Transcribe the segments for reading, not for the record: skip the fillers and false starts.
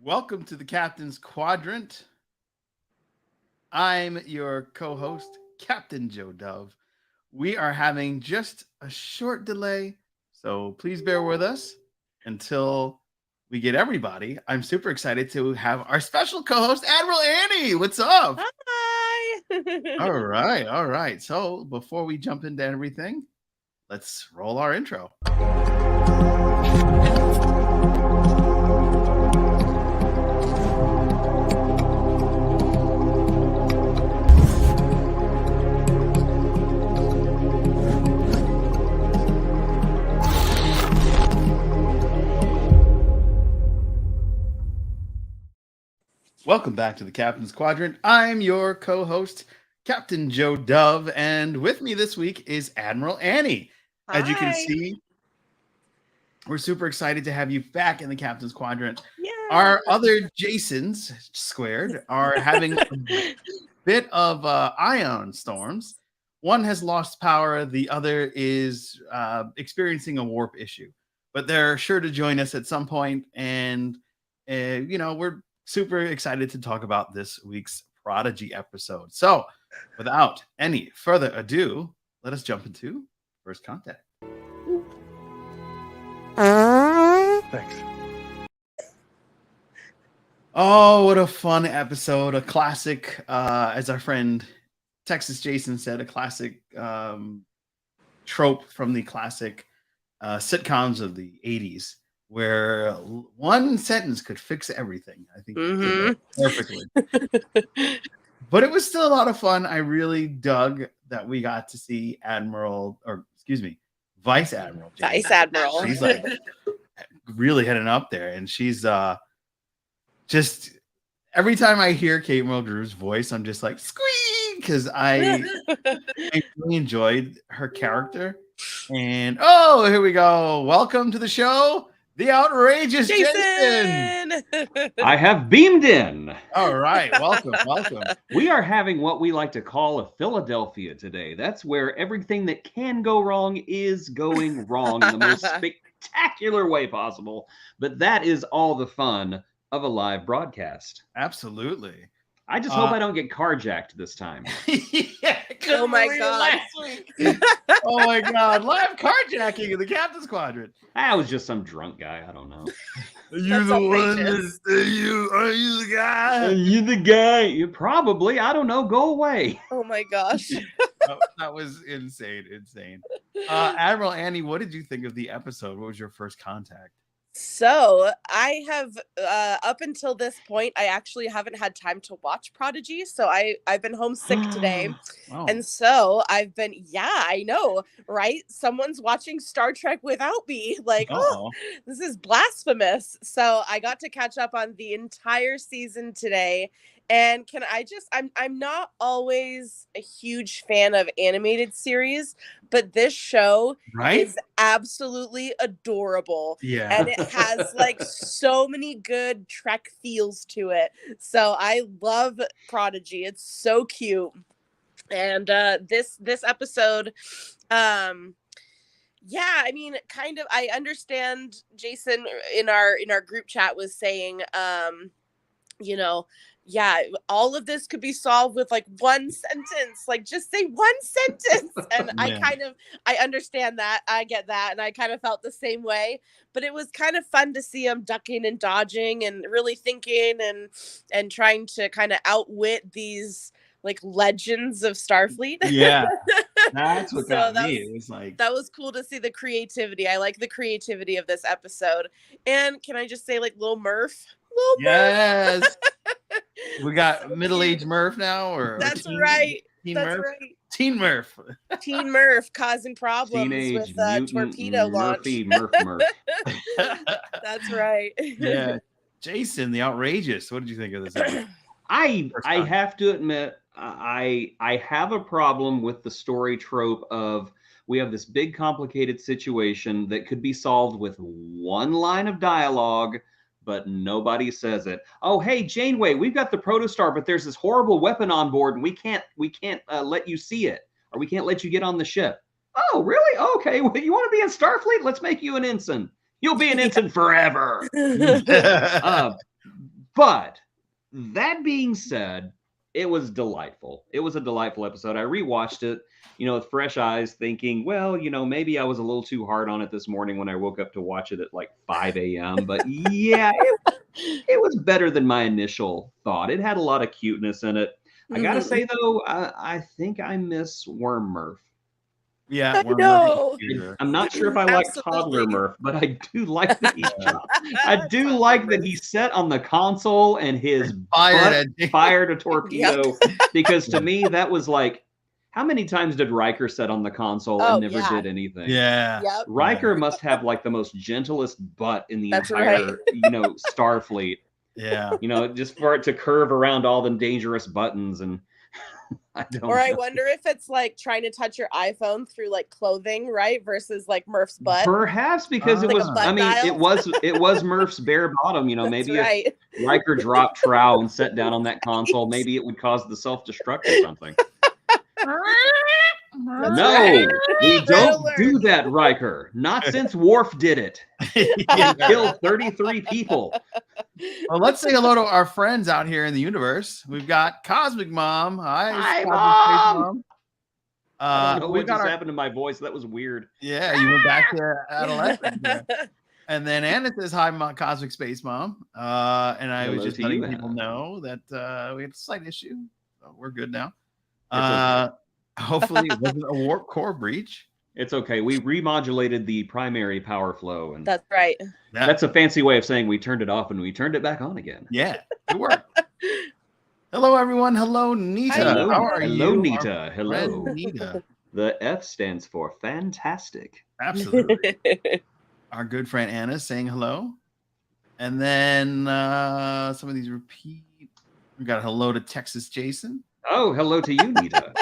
Welcome to the Captain's Quadrant. I'm your co host, Captain Joe Dove. We are having just a short delay, so please bear with us until we get everybody. I'm super excited to have our special co host, Admiral Annie. What's up? Hi. All right, all right. So before we jump into everything, let's roll our intro. Welcome back to the Captain's Quadrant. I'm your co host, Captain Joe Dove, and with me this week is Admiral Annie. As you can Hi. see, we're super excited to have you back in the Captain's Quadrant. Yeah. Our other Jasons squared are having a bit of ion storms. One has lost power, the other is experiencing a warp issue. But they're sure to join us at some point, and we're super excited to talk about this week's Prodigy episode. So, without any further ado, let us jump into First Contact. Thanks. Oh, what a fun episode. A classic, as our friend Texas Jason said, a classic trope from the classic sitcoms of the 80s, where one sentence could fix everything. I think he did that perfectly. But it was still a lot of fun. I really dug that we got to see Vice Admiral Jason. Vice Admiral. She's like really heading up there, and she's just every time I hear Kate Mulgrew's voice, I'm just like squeak, because I really enjoyed her character. And oh, here we go. Welcome to the show, the outrageous Jason. I have beamed in. All right, welcome. We are having what we like to call a Philadelphia today. That's where everything that can go wrong is going wrong in the most spectacular way possible. But that is all the fun of a live broadcast. Absolutely. I just hope I don't get carjacked this time. Yeah, Oh my God. last week. Oh my God, live carjacking in the Captain's Quadrant. I was just some drunk guy. I don't know. Are you That's the outrageous. one? Are you the guy? Are you the guy? You probably. I don't know. Go away. Oh my gosh. That was insane. Admiral Annie, what did you think of the episode? What was your first contact? So I have up until this point, I actually haven't had time to watch Prodigy. So I've been homesick today. Oh. And so I've been, I know, right? Someone's watching Star Trek without me. Like, oh, this is blasphemous. So I got to catch up on the entire season today. And can I just, I'm not always a huge fan of animated series, but this show is absolutely adorable. Yeah. And it has like so many good Trek feels to it. So I love Prodigy. It's so cute. And this episode, I mean, kind of, I understand Jason in our group chat was saying, all of this could be solved with like one sentence, like just say one sentence. And I understand that. I get that. And I kind of felt the same way, but it was kind of fun to see him ducking and dodging and really thinking and trying to kind of outwit these like legends of Starfleet. Yeah. That's what got me. It was like, that was cool to see the creativity. I like the creativity of this episode. And can I just say, like, Lil Murph? Yes. We got middle-aged Murph now, or that's right. Teen That's Murph? right. Teen Murph. Teen Murph causing problems Teenage with torpedo launch. Murph. That's right. Yeah. Jason, the outrageous. What did you think of this episode? I have to admit, I have a problem with the story trope of we have this big complicated situation that could be solved with one line of dialogue, but nobody says it. Oh, hey, Janeway, we've got the protostar, but there's this horrible weapon on board, and we can't let you see it, or we can't let you get on the ship. Oh, really? Okay. Well, you want to be in Starfleet? Let's make you an ensign. You'll be an ensign forever. But that being said, it was delightful. It was a delightful episode. I rewatched it, with fresh eyes, thinking, well, maybe I was a little too hard on it this morning when I woke up to watch it at like 5 a.m. But yeah, it was better than my initial thought. It had a lot of cuteness in it. I gotta say though, I think I miss Worm Murph. Yeah, no. I'm not sure if I like Toddler Murph, but I do like that I do like that he sat on the console and his fired a torpedo. Because to me, that was like, how many times did Riker sit on the console and never did anything? Yeah. Yep. Riker must have like the most gentlest butt in the entire, Starfleet. Yeah. Just for it to curve around all the dangerous buttons and I wonder if it's like trying to touch your iPhone through like clothing, right? Versus like Murph's butt. Perhaps because it was, it was Murph's bare bottom, maybe if Riker dropped trow and sat down on that console, maybe it would cause the self-destruct or something. No, we don't do that, Riker. Not since Worf did it. He killed 33 people. Well, let's say hello to our friends out here in the universe. We've got Cosmic Mom. Hi, Mom. I don't know what just happened to my voice. That was weird. Yeah, you went back to adolescence there. And then Anna says, hi, Cosmic Space Mom. And I was just letting people know that we had a slight issue. So we're good now. Hopefully it wasn't a warp core breach. It's okay. We remodulated the primary power flow. And that's right. That's a fancy way of saying we turned it off and we turned it back on again. Yeah, it worked. Hello, everyone. Hello, Nita. Hello. How are you? Hello, Nita. Hello. Nita. The F stands for fantastic. Absolutely. Our good friend Anna saying hello. And then some of these repeat. We got hello to Texas Jason. Oh, hello to you, Nita.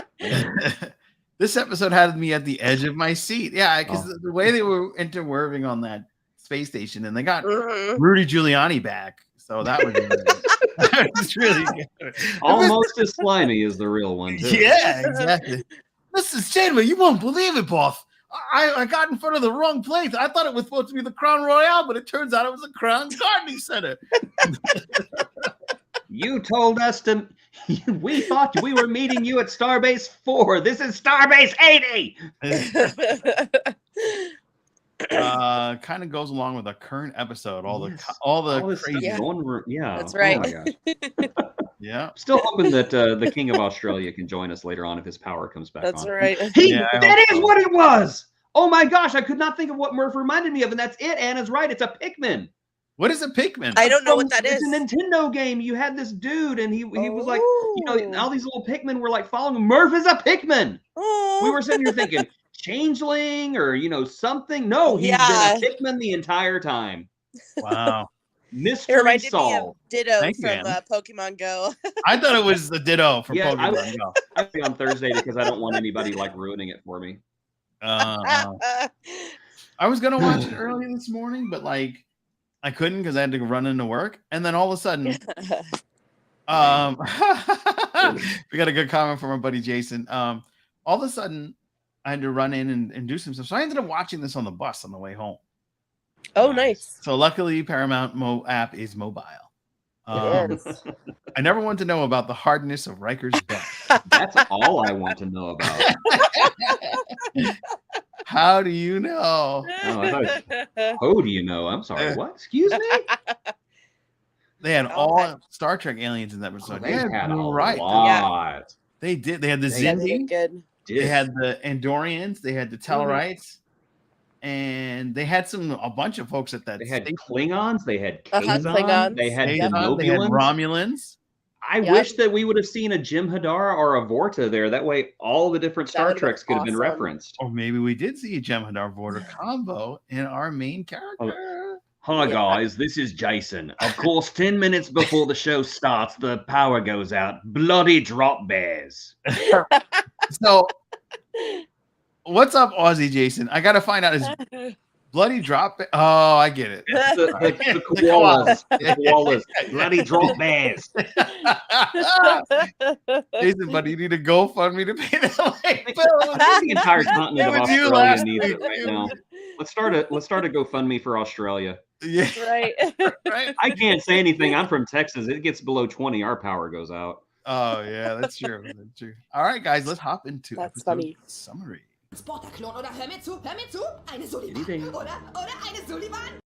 This episode had me at the edge of my seat. Yeah, because the way they were interweaving on that space station, and they got Rudy Giuliani back. So that was, that was really good. Almost as slimy as the real one, too. Yeah, exactly. Mrs. Chandler, you won't believe it, boss. I got in front of the wrong place. I thought it was supposed to be the Crown Royale, but it turns out it was the Crown Gardening Center. You told us to... We thought we were meeting you at Starbase 4. This is Starbase 80. Kind of goes along with the current episode. All the crazy. Yeah, that's right. Oh my gosh. Yeah. Still hoping that the King of Australia can join us later on if his power comes back on. That's right. That is what it was. Oh my gosh, I could not think of what Murph reminded me of, and that's it. Anna's right. It's a Pikmin. What is a Pikmin? I don't know what that is. It's a Nintendo game. You had this dude, and he was like, all these little Pikmin were like following him. Murph is a Pikmin. Oh. We were sitting here thinking, changeling or something. No, he's been a Pikmin the entire time. Wow. Mystery it reminded me of Ditto from Pokemon Go. I thought it was the Ditto from Pokemon Go. I'll be on Thursday because I don't want anybody ruining it for me. I was gonna watch it early this morning, but I couldn't because I had to run into work, and then all of a sudden, we got a good comment from our buddy Jason. All of a sudden, I had to run in and do some stuff, so I ended up watching this on the bus on the way home. Oh, nice! So luckily, Paramount app is mobile. I never want to know about the hardness of Riker's back. That's all I want to know about. How do you know? How do you know? I'm sorry. What? Excuse me? They had all Star Trek aliens in that episode. They had a lot. Yeah. They did. They had the Xindi. They had the Andorians. They had the Tellarites. And they had a bunch of folks at that. They had Klingons. They had Klingons. They had Denobulans. They had Romulans. I wish that we would have seen a Jim Hadar or a Vorta there. That way, all the different Star Treks could have been referenced. Or maybe we did see a Jim Hadar Vorta combo in our main character. Hi, guys. This is Jason. Of course, 10 minutes before the show starts, the power goes out. Bloody drop bears. So, what's up, Aussie Jason? I got to find out. Bloody drop. Oh, I get it. The koalas. The koalas. Bloody drop bears. Jason, buddy, you need to GoFundMe to pay that late bill. The entire continent of It was you Australia last needs week. it right now. Let's start a GoFundMe for Australia. Yeah, Right. right. I can't say anything. I'm from Texas. It gets below 20, our power goes out. Oh yeah, that's true. That's true. All right, guys, let's hop into That's episode funny. summary. Transporterklon oder hör mir zu, eine Sullivan Anything. oder eine Sullivan.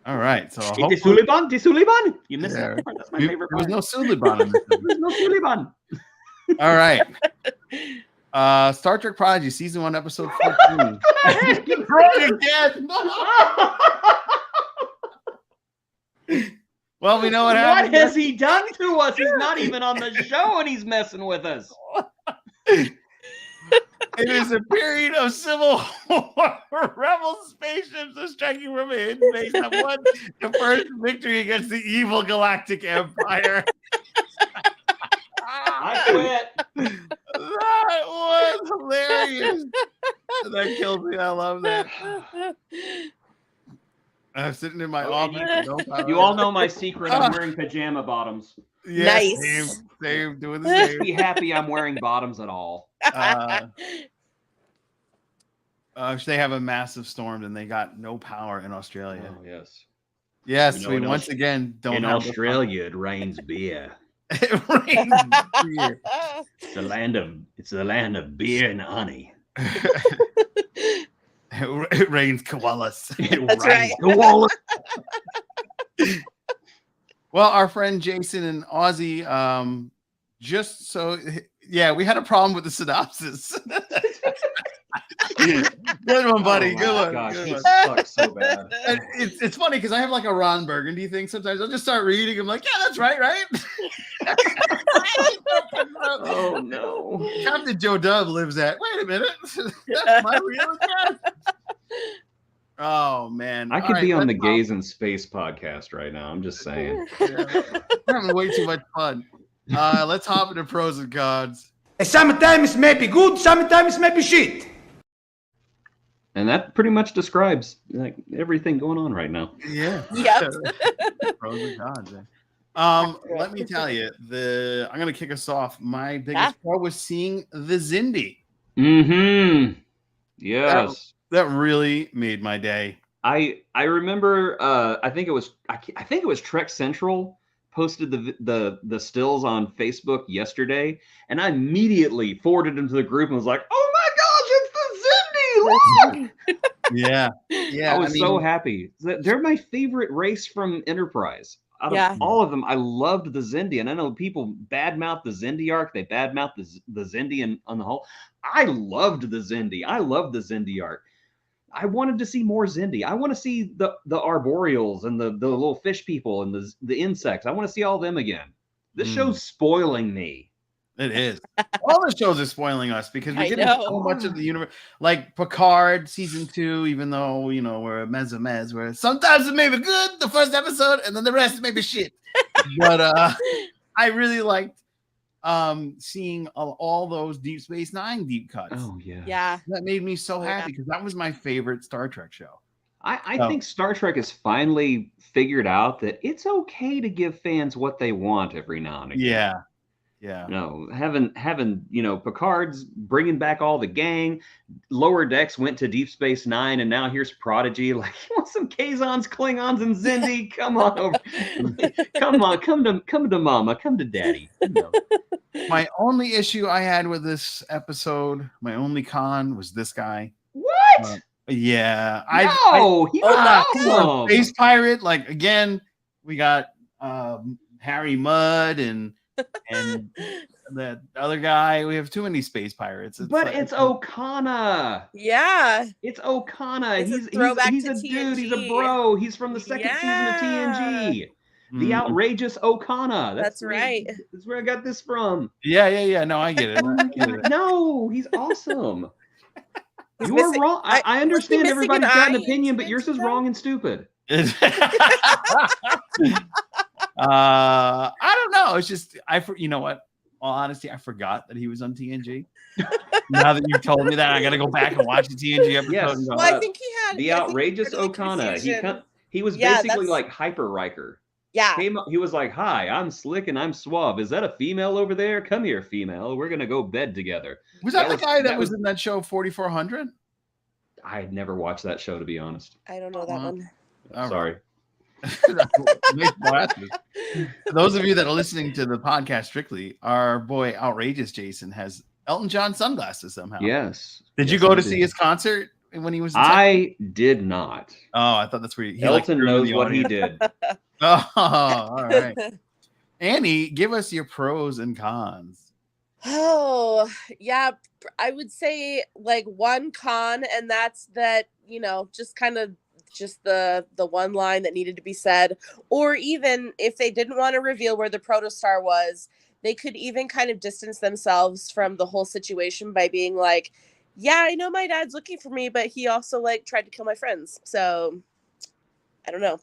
All right, so The hopefully- Sullivan? The Sullivan? You missed Yeah. that part. That's my favorite there was part. no Sullivan in this one. There's no Sullivan. All right. Star Trek Prodigy, season 1, episode 14. You're wrong again. Well, we know what What happened. has he done to us? He's not even on the show and he's messing with us. It is a period of civil war. Rebel spaceships are striking from a hidden base have won the first victory against the evil galactic empire. I quit. That was hilarious. That kills me. I love that. I'm sitting in my office. You all know my secret. I'm wearing pajama bottoms. Yeah, Nice. Same, doing the Just same. be happy I'm wearing bottoms at all. They have a massive storm and they got no power in Australia. Oh, yes. Yes, You know, we in once again don't In have the- Australia, it rains beer. It rains beer. It's the land of beer and honey. It rains koalas. It That's rains right. koalas. Well, our friend Jason and Ozzy, we had a problem with the synopsis. Good one, buddy. Oh, Good my one. gosh, Good he one. sucks so bad. And it's funny because I have like a Ron Burgundy thing. Sometimes I'll just start reading. I'm like, yeah, that's right. Oh no. Captain Joe Dub lives at. Wait a minute. That's my real address. Oh man. I All could right, be on the let's Gays in Space podcast right now. I'm just saying. Yeah. We're having way too much fun. Let's hop into pros and cons. Sometimes it may be good, sometimes it may be shit. And that pretty much describes like everything going on right now. Yeah. Yep. Pros and cons. Let me tell you, I'm gonna kick us off. My biggest pro was seeing the Zindi. Mm-hmm. Yes. That really made my day. I remember I think it was Trek Central posted the stills on Facebook yesterday, and I immediately forwarded them to the group and was like, "Oh my gosh, it's the Zindi! Look!" Yeah. Yeah. I was so happy. They're my favorite race from Enterprise. Out of all of them, I loved the Zindi, and I know people badmouth the Zindi arc. They badmouth the Zindi on the whole. I loved the Zindi. I loved the Zindi arc. I wanted to see more Zindi. I want to see the arboreals and the little fish people and the insects. I want to see all them again. This show's spoiling me. It is. All the shows are spoiling us because we're I getting know. so much of the universe. Like Picard season 2, even though we're a mez, where sometimes it may be good, the first episode, and then the rest may be shit. But I really liked seeing all those Deep Space Nine deep cuts. Oh yeah. Yeah. That made me so happy because that was my favorite Star Trek show. I think Star Trek has finally figured out that it's okay to give fans what they want every now and again. Yeah. Yeah. No, having Picard's bringing back all the gang. Lower Decks went to Deep Space Nine, and now here's Prodigy. Like, you want some Kazons, Klingons, and Zindi? Come on over. Come on, come to Mama, come to Daddy. My only issue I had with this episode, my only con was this guy. What? Yeah. He's awesome. Space pirate. Like again, we got Harry Mudd and the other guy. We have too many space pirates. It's Okana. Yeah. It's Okana. It's a He's throwback a to dude. He's a TNG. bro. He's from the second season of TNG. The outrageous Okana. That's right. That's where I got this from. Yeah. No, I get it. I get it. No, he's awesome. He's You're missing- wrong. I understand missing everybody's an got an eye opinion, but in yours is Space wrong and stupid. I don't know. It's just you know what? all honesty, I forgot that he was on TNG. Now that you've told me that, I got to go back and watch the TNG episode. Yes. And go, Well, I think he had the I think outrageous part of the Okana. confusion- He was Yeah, basically that's- like Hyper Riker. Yeah. He was like, "Hi, I'm slick and I'm suave. Is that a female over there? Come here, female. We're gonna go bed together." was that the guy that was in that show 4400? I had never watched that show, to be honest. I don't know that one. Sorry. For those of you that are listening to the podcast strictly, our boy Outrageous Jason has Elton John sunglasses somehow. Yes. Did you go to see his concert when he was in I did not. Oh, I thought that's where he Elton like, knows what he did. Oh, all right. Annie, give us your pros and cons. Oh, yeah. I would say like one con, and that's that, just kind of just the one line that needed to be said. Or even if they didn't want to reveal where the protostar was, they could even kind of distance themselves from the whole situation by being like, yeah, I know my dad's looking for me, but he also like tried to kill my friends. So I don't know.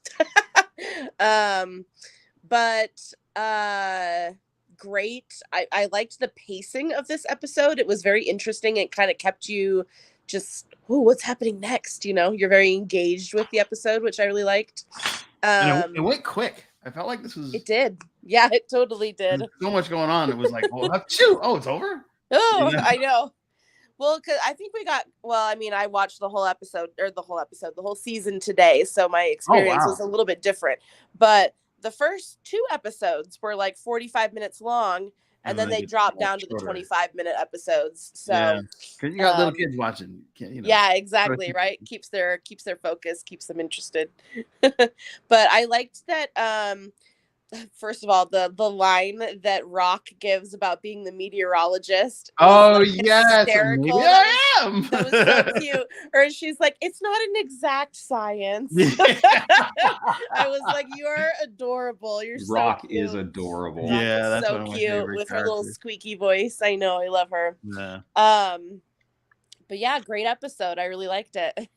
But great. I liked the pacing of this episode. It was very interesting. It kind of kept you just, what's happening next? You're very engaged with the episode, which I really liked. And it went quick. I felt like this was. It did. Yeah, it totally did. So much going on. It was like, it's over. Oh, yeah. I know. Well, because I think I watched the whole season today. So my experience was a little bit different. But the first 2 episodes were like 45 minutes long. And then they dropped down to the 25-minute episodes. So because you got little kids watching. Yeah, exactly. Right. Keeps their focus, keeps them interested. But I liked that. First of all, the line that Rock gives about being the meteorologist. Oh, like, yes. Hysterical. Maybe I am. That was so cute. Or she's like, it's not an exact science. I was like, you're adorable. You're Rock so cute. is adorable. Yeah, that's so one of my cute favorite with her little characters. squeaky voice. I know, I love her. Yeah. But yeah, great episode. I really liked it.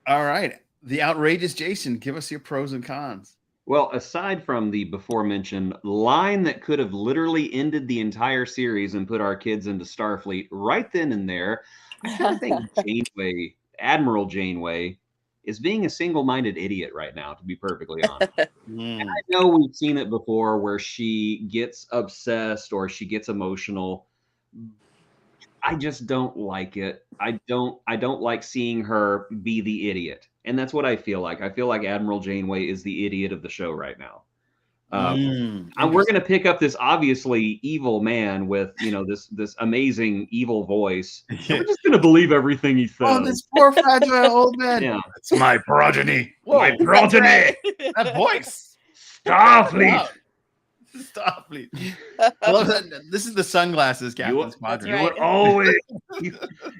All right. The Outrageous Jason, give us your pros and cons. Well, aside from the before mentioned line that could have literally ended the entire series and put our kids into Starfleet right then and there, I kind of think Admiral Janeway, is being a single-minded idiot right now, to be perfectly honest. And I know we've seen it before where she gets obsessed or she gets emotional. I just don't like it. I don't like seeing her be the idiot. And that's what I feel like. I feel like Admiral Janeway is the idiot of the show right now. We're going to pick up this obviously evil man with, this amazing evil voice. And we're just going to believe everything he says. Oh, this poor fragile old man. Yeah. It's my progeny. Whoa, My progeny. that voice. Starfleet. Wow. Starfleet. I love that. This is the sunglasses, Captain Quadrant. You would always,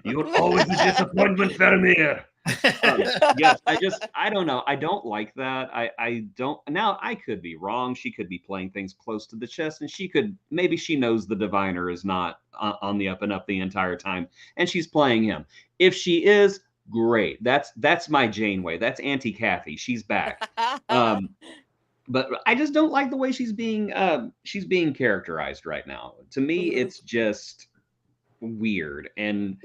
you would always a disappointment, Vermeer. Yes, I don't know. I don't like that. I don't. Now, I could be wrong. She could be playing things close to the chest, and maybe she knows the diviner is not on the up and up the entire time, and she's playing him. If she is, great. That's my Janeway. That's Auntie Kathy. She's back. But I just don't like the way she's being characterized right now. To me, it's just weird, and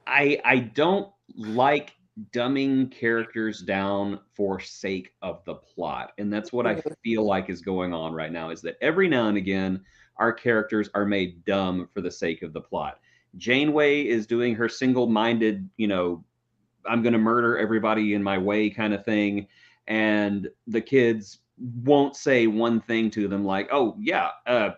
I don't like dumbing characters down for sake of the plot. And that's what I feel like is going on right now, is that every now and again, our characters are made dumb for the sake of the plot. Janeway is doing her single-minded, I'm going to murder everybody in my way kind of thing. And the kids won't say one thing to them like, oh, yeah,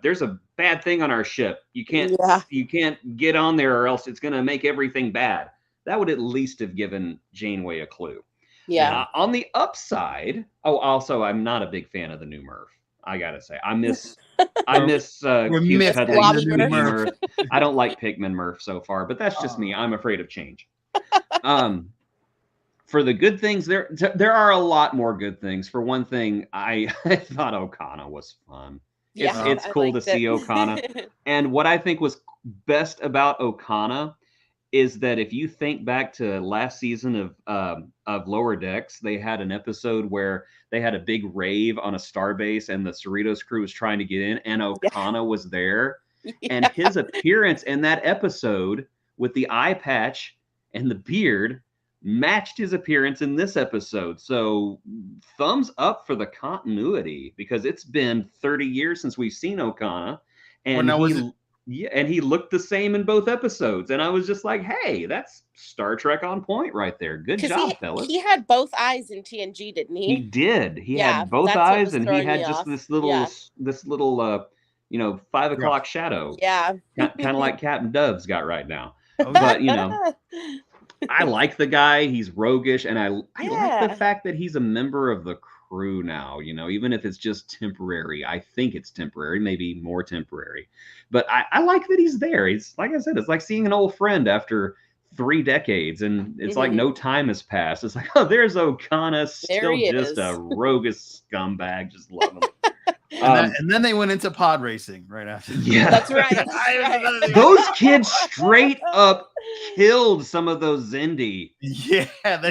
there's a bad thing on our ship. You can't get on there or else it's going to make everything bad. That would at least have given Janeway a clue. Yeah. On the upside, also, I'm not a big fan of the new Murph. I gotta say, I miss cute peddling the new Murph. I don't like Pikmin Murph so far, but that's just me. I'm afraid of change. For the good things, there are a lot more good things. For one thing, I thought Okana was fun. It's cool to see Okana. And what I think was best about Okana is that if you think back to last season of Lower Decks, they had an episode where they had a big rave on a starbase and the Cerritos crew was trying to get in, and Okana was there. And his appearance in that episode with the eye patch and the beard matched his appearance in this episode. So thumbs up for the continuity, because it's been 30 years since we've seen Okana, and he looked the same in both episodes. And I was just like, hey, that's Star Trek on point right there. Good job, fellas. He had both eyes in TNG, didn't he? He did. He had both eyes, and he had just this little 5 o'clock shadow. Yeah. Kind of like Captain Dove's got right now. Oh, But I like the guy. He's roguish, and I like the fact that he's a member of the crew now. Even if it's just temporary. I think it's temporary, maybe more temporary. But I like that he's there. It's like I said, it's like seeing an old friend after 3 decades, and it's like no time has passed. It's like, oh, there's Okana, still just a roguish scumbag. Just love him. And then they went into pod racing right after. Yeah, that's right. Those kids straight up killed some of those Zindi. Yeah, and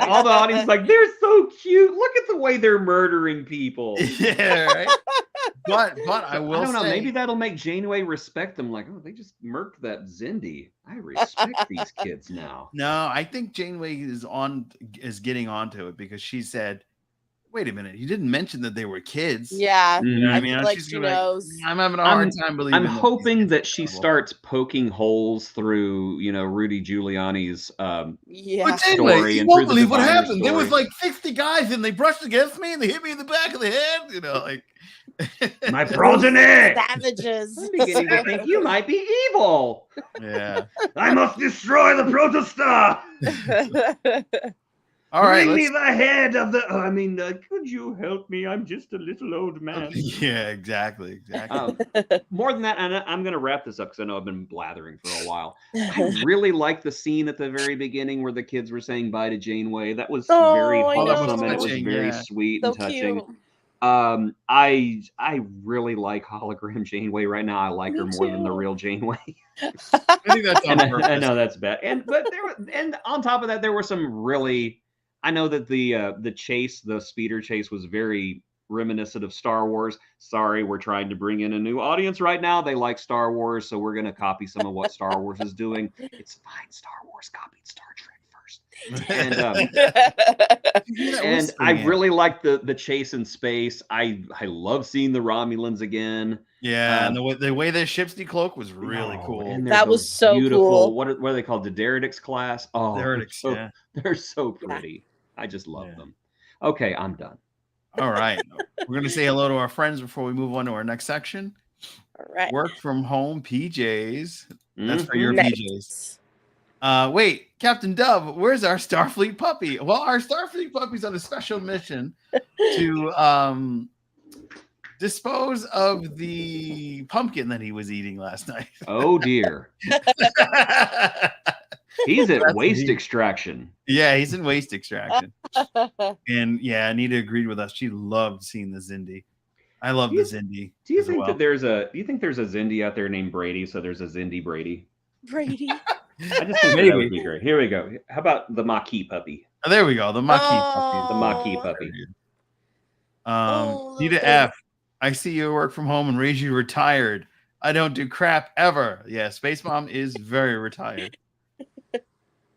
all the audience is like, they're so cute. Look at the way they're murdering people. Yeah, right. But I will. I don't know. Maybe that'll make Janeway respect them. Like, oh, they just murked that Zindi. I respect these kids now. No, I think Janeway is getting onto it, because she said, wait a minute, you didn't mention that they were kids. Yeah. I mean, like she knows. I'm having a hard time believing. I'm hoping that she starts poking holes through, Rudy Giuliani's story. You won't believe what happened. There was like 60 guys, and they brushed against me, and they hit me in the back of the head. My progeny. Savages. I'm beginning to think you might be evil. Yeah. I must destroy the protostar. All right, bring me the head of the. Could you help me? I'm just a little old man. Yeah, exactly. More than that, and I'm going to wrap this up because I know I've been blathering for a while. I really like the scene at the very beginning where the kids were saying bye to Janeway. That was very wholesome. It was very sweet and touching. Cute. I really like hologram Janeway right now. I like her more than the real Janeway. I think that's on purpose. I know that's bad. And on top of that, there were some really. I know that the speeder chase was very reminiscent of Star Wars. Sorry, we're trying to bring in a new audience right now. They like Star Wars, so we're going to copy some of what Star Wars is doing. It's fine. Star Wars copied Star Trek first. And I really like the chase in space. I love seeing the Romulans again. Yeah, and the way their ship's decloak was really cool. That was so beautiful. Cool. What are they called? The Derritics class. Oh, Derritics, they're so pretty. I just love them. Okay, I'm done. All right. We're going to say hello to our friends before we move on to our next section. All right. Work from home PJs. That's for your PJs. Wait, Captain Dove, where's our Starfleet puppy? Well, our Starfleet puppy's on a special mission to dispose of the pumpkin that he was eating last night. Oh, dear. He's at waste extraction. Yeah, he's in waste extraction. And yeah, Anita agreed with us. She loved seeing the Zindi. I love the Zindi. Do you think that there's a Zindi out there named Brady? So there's a Zindi Brady. Brady. I just think that would be great. Here we go. How about the Maquis puppy? Oh, there we go. The Maquis puppy. The Maquis puppy. Nita F. I see you work from home and raise you retired. I don't do crap ever. Yeah, Space Mom is very retired.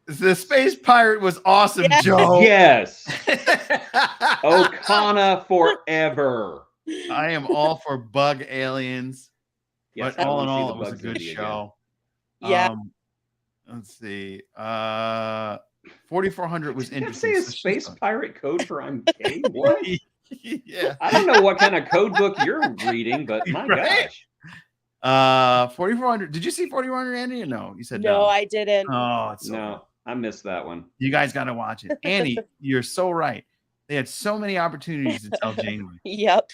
The space pirate was awesome, Joe. Yes. Okana forever. I am all for bug aliens. Yes, but all in all, it was a good show. Yeah. Let's see. 4400 was interesting. Did you say a space pirate code for I'm gay? What? Yeah. I don't know what kind of code book you're reading, but my gosh. 4400. Did you see 4400, Andy? Or no? You said no. I didn't. Oh, it's no. I missed that one. You guys got to watch it. Annie, you're so right. They had so many opportunities to tell Janeway. Yep.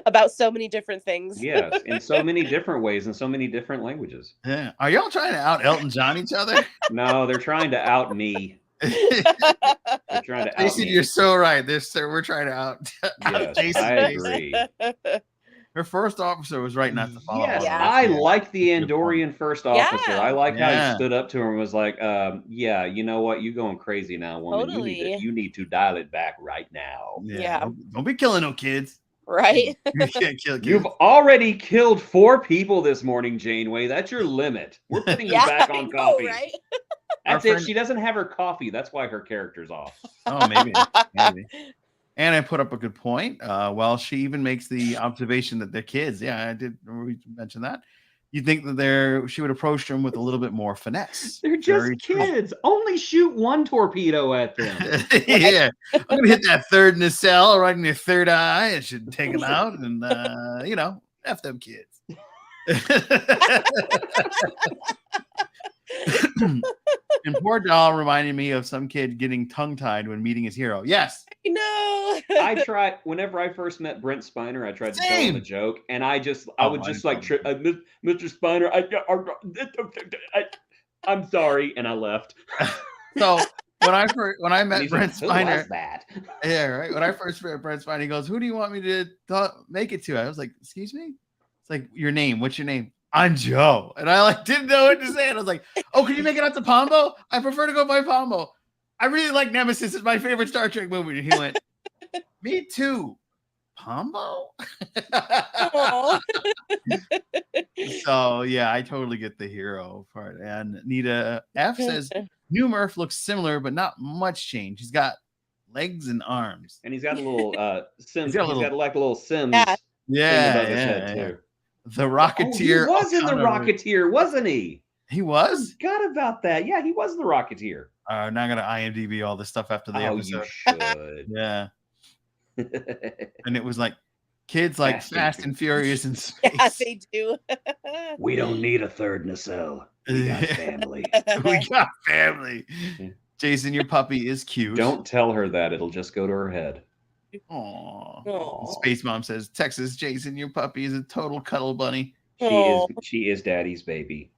About so many different things. Yes, in so many different ways, in so many different languages. Yeah. Are y'all trying to out Elton John each other? No, they're trying to out me. They're trying to out Jason, me. you're so right. We're trying to out Jason. I agree. Her first officer was right not to follow. Yes, I like the Andorian first officer. I like how he stood up to her and was like, yeah, you know what? You going crazy now, woman. Totally. You need to dial it back right now. Yeah. Don't be killing no kids. Right? You can't kill kids. You've already killed 4 people this morning, Janeway. That's your limit. We're putting you back on coffee. Right? That's Our it. friend- She doesn't have her coffee. That's why her character's off. Oh, maybe. And I put up a good point. Well, she even makes the observation that they're kids. Yeah, I did mention that. You think that she would approach them with a little bit more finesse. They're just kids. Only shoot 1 torpedo at them. Yeah, I'm gonna hit that third nacelle right in your third eye. It should take them out, and F them kids. And poor doll reminded me of some kid getting tongue-tied when meeting his hero. Yes, I know. I tried whenever I first met Brent Spiner. I tried to tell him a joke, and I would just like Mr. Spiner. I'm sorry, and I left. So when I met Brent Spiner, was that? Yeah, right. When I first met Brent Spiner, he goes, "Who do you want me to make it to?" I was like, "Excuse me." It's like, your name. What's your name? I'm Joe. And I didn't know what to say. And I was like, "Oh, can you make it out to Pombo? I prefer to go by Pombo. I really like Nemesis. It's my favorite Star Trek movie." And he went, "Me too. Pombo?" So yeah, I totally get the hero part. And Nita F says New Murph looks similar, but not much change. He's got legs and arms. And he's got a little Sims. He's got like a little Sims. Yeah, thing above his head too. The Rocketeer. He was in the Rocketeer, wasn't he? He was? Forgot about that. Yeah, he was the Rocketeer. Now I'm gonna IMDb all this stuff after the episode. You should. Yeah. And it was like kids like Fast and Furious in space. Yeah, they do. We don't need a third nacelle. We got family. We got family. Jason, your puppy is cute. Don't tell her that. It'll just go to her head. Aww. Space Mom says, Texas, Jason, your puppy is a total cuddle bunny. She is Daddy's baby.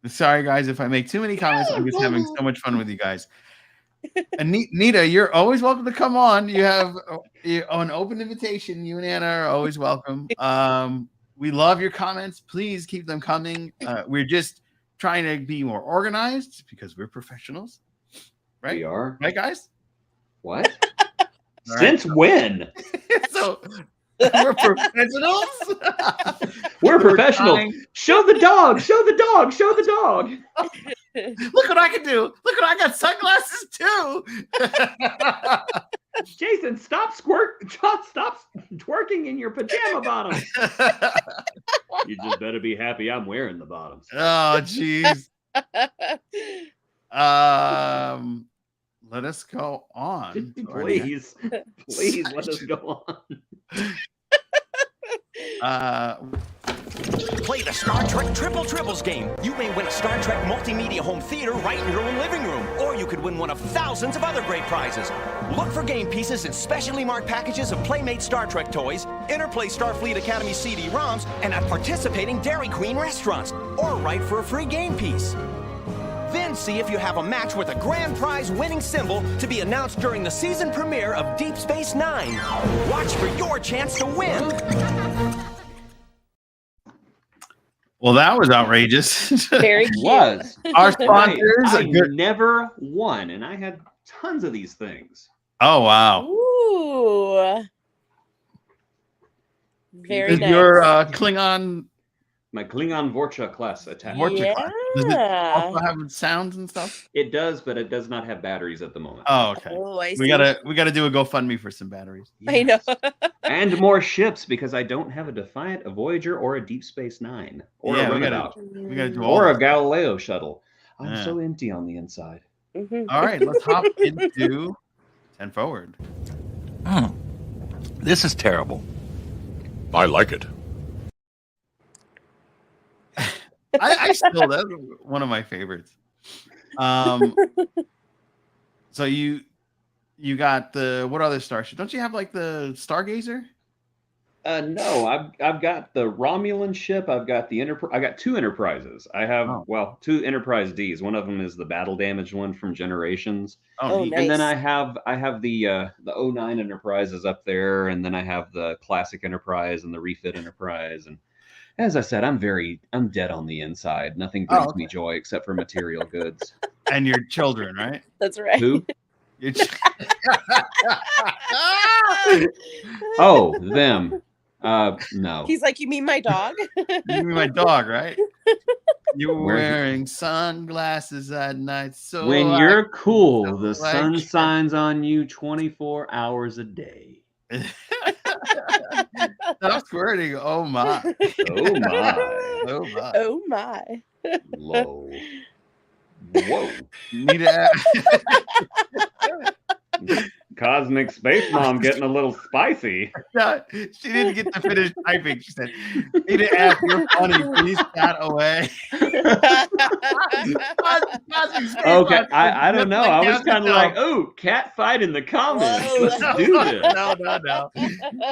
Sorry, guys, if I make too many comments. I'm just having so much fun with you guys. And Nita, you're always welcome to come on. You have an open invitation. You and Anna are always welcome. We love your comments. Please keep them coming. We're just trying to be more organized because we're professionals. Right? We are. Right, guys? What? All Since when? So we're professionals. We're professionals. Show the dog. Show the dog. Show the dog. Look what I can do. Look what I got, sunglasses too. Jason, stop twerking in your pajama bottoms. You just better be happy I'm wearing the bottoms. Oh, jeez. Let us go on. Please let us go on. Play the Star Trek Triple Triples game. You may win a Star Trek multimedia home theater right in your own living room, or you could win one of thousands of other great prizes. Look for game pieces in specially marked packages of Playmate Star Trek toys, Interplay Starfleet Academy CD-ROMs, and at participating Dairy Queen restaurants, or write for a free game piece. Then see if you have a match with a grand prize winning symbol to be announced during the season premiere of Deep Space Nine. Watch for your chance to win. Well, that was outrageous. Very cute. Was. Our sponsors. I never won, and I had tons of these things. Oh, wow. Ooh. Very Is nice. your Klingon... My Klingon Vorcha class attached. Yeah. Does it also have sounds and stuff? It does, but it does not have batteries at the moment. Oh, okay. Oh, I see. We gotta do a GoFundMe for some batteries. I know. And more ships because I don't have a Defiant, a Voyager, or a Deep Space Nine, or a Runabout, we gotta do all or a that. Galileo shuttle. I'm so empty on the inside. All right, let's hop into 10 Forward. This is terrible. I like it. I still, that's one of my favorites. So you got the, what other starship? Don't you have like the Stargazer? No, I've got the Romulan ship. I've got the I got 2 Enterprises. I have 2 Enterprise Ds. One of them is the battle damaged one from Generations. Oh, nice. And then I have the 09 Enterprises up there, and then I have the classic Enterprise and the refit Enterprise. And as I said, I'm dead on the inside. Nothing brings me joy except for material goods. And your children, right? That's right. Who? Oh, them. No. He's like, you mean my dog? You mean my dog, right? You're wearing sunglasses at night, so when you're cool, so the sun shines on you 24 hours a day. Stop squirting. Oh my. Oh my. Oh my. Oh my. Low. Whoa. Need to Cosmic Space Mom getting a little spicy. No, she didn't get to finish typing. She said, "Need to ask, you're funny. Please cat away." Okay, I don't know. I was kind of like, oh, cat fight in the comments. Whoa. Let's do this. No.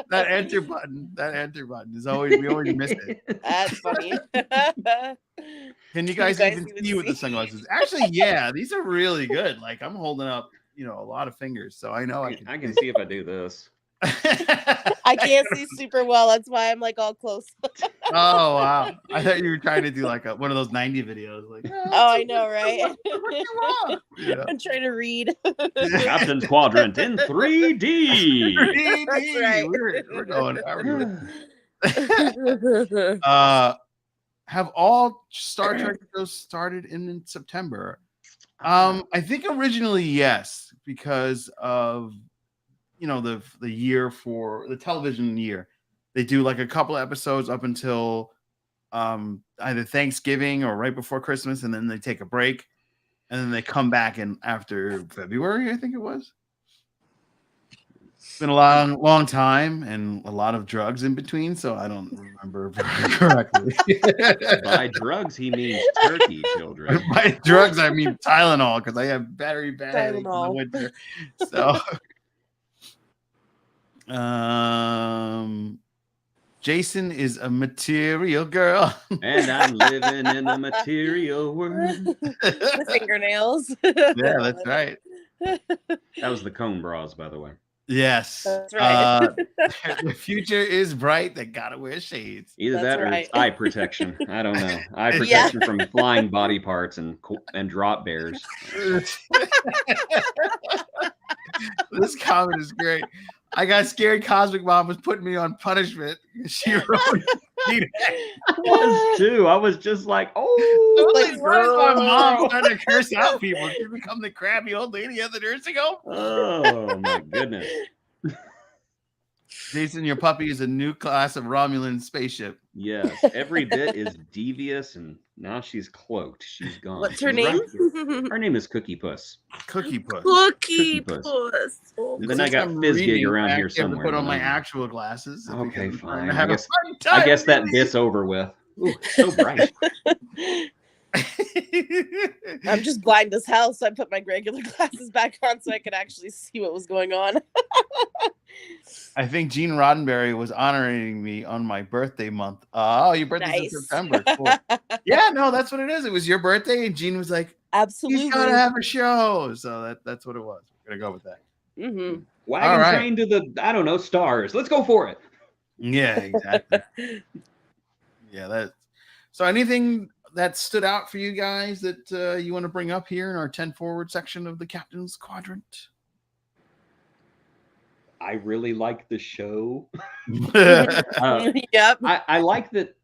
That enter button is always, we always miss it. That's funny. Can you guys even see with the sunglasses? Actually, yeah, these are really good. Like I'm holding up, a lot of fingers, so I know I can see if I do this. I can't see super well. That's why I'm like all close. Oh wow! I thought you were trying to do like one of those 90 videos. Like, I know, right? Yeah. I'm trying to read. Captain's Quadrant in 3D. 3D. That's right. We're going. Have all Star Trek shows started in September? I think originally yes, because of the year for the television year. They do like a couple of episodes up until either Thanksgiving or right before Christmas, and then they take a break, and then they come back in after February, I think it was. It's been a long time and a lot of drugs in between, so I don't remember correctly. By drugs, he means turkey, children. By drugs, I mean Tylenol, because I have very bad headaches in the Tylenol. winter. So, Jason is a material girl, and I'm living in the material world. The fingernails. Yeah, that's right. That was the Cone Bras, by the way. Yes, That's right. The future is bright. They gotta wear shades. Either That's that or right. it's eye protection. I don't know. Eye protection from flying body parts and drop bears. This comment is great. I got scared Cosmic Mom was putting me on punishment. She wrote I was too. I was just like, oh, like, what is my mom trying to curse out people? She become the crabby old lady at the nursing home? Oh my goodness. Jason, your puppy is a new class of Romulan spaceship. Yes, every bit is devious, and now she's cloaked. She's gone. What's her She's name? right. Her name is Cookie Puss. Cookie Puss. Cookie Puss. Puss. Oh, Then I got Fizzgig around here somewhere. Put on my actual glasses. Okay, fine. Have I a fun time. I guess that bit's over with. Ooh, so bright. I'm just blind as hell, so I put my regular glasses back on so I could actually see what was going on. I think Gene Roddenberry was honoring me on my birthday month. Oh, your birthday's in Nice. September. Cool. Yeah, no, that's what it is. It was your birthday, and Gene was like, Absolutely. "He's gotta have a show." So that's what it was. We're gonna go with that. Mm-hmm. Wagon right. train to the, stars. Let's go for it. Yeah, exactly. Yeah, so anything that stood out for you guys that you want to bring up here in our 10 forward section of the Captain's Quadrant? I really like the show. Yep. I like that.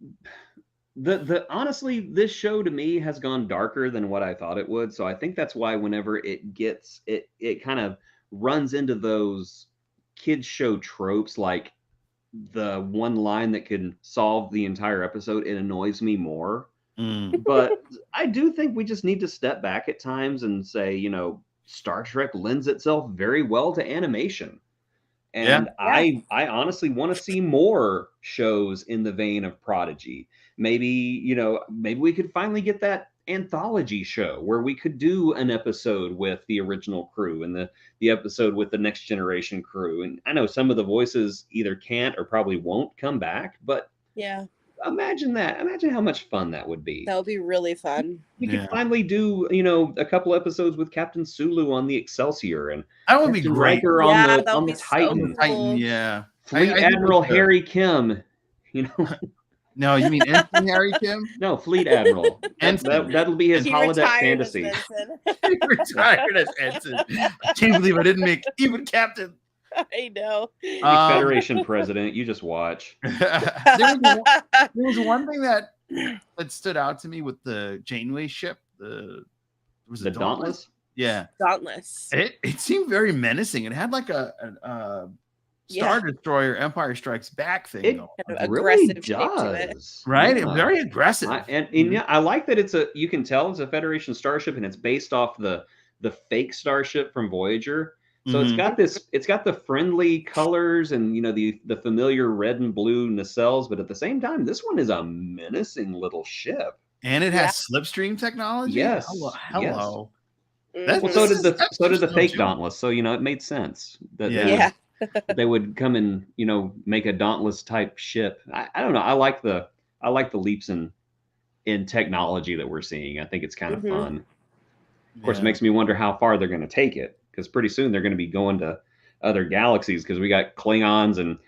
The honestly, this show to me has gone darker than what I thought it would. So I think that's why whenever it gets it kind of runs into those kids show tropes, like the one line that can solve the entire episode, it annoys me more. But I do think we just need to step back at times and say, Star Trek lends itself very well to animation. And I honestly want to see more shows in the vein of Prodigy. Maybe we could finally get that anthology show where we could do an episode with the original crew and the episode with the Next Generation crew. And I know some of the voices either can't or probably won't come back, but Yeah. imagine that. Imagine how much fun that would be. That would be really fun. We could finally do, a couple episodes with Captain Sulu on the Excelsior and That would be Captain great. Riker Yeah, on that the would be so Titan. cool. Yeah. Fleet I think Admiral we could. Harry Kim. No, you mean Ensign Harry Kim? No, Fleet Admiral. Ensign. That'll be his He holodeck retired as fantasy. Vincent. He retired as Ensign. I can't believe I didn't make even Captain. I know. Federation president, you just watch. There was one thing that stood out to me with the Janeway ship. Was The it Dauntless? Yeah. Dauntless. It seemed very menacing. It had like a Star Destroyer Empire Strikes Back thing. It going on. really aggressive shape to it. does. Right? Yeah. Very aggressive. And yeah, I like that you can tell it's a Federation starship and it's based off the fake starship from Voyager. So it's got the friendly colors and the familiar red and blue nacelles, but at the same time, this one is a menacing little ship. And it has slipstream technology. Yes. Hello. Well, so did the fake Dauntless. So it made sense that they would come and make a Dauntless type ship. I don't know. I like the leaps in technology that we're seeing. I think it's kind of fun. Of course, it makes me wonder how far they're going to take it, because pretty soon they're going to be going to other galaxies, because we got Klingons and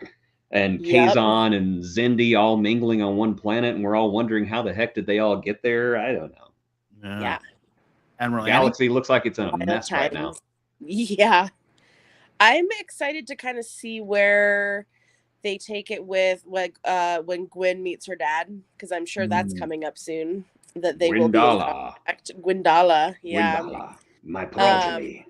Kazon and Xindi all mingling on one planet, and we're all wondering how the heck did they all get there? I don't know. Yeah. Admiral Galaxy looks like it's in a mess right now. Yeah. I'm excited to kind of see where they take it with when Gwyn meets her dad, because I'm sure that's coming up soon. That they will be Gwendala. Yeah. Gwendala, my progeny.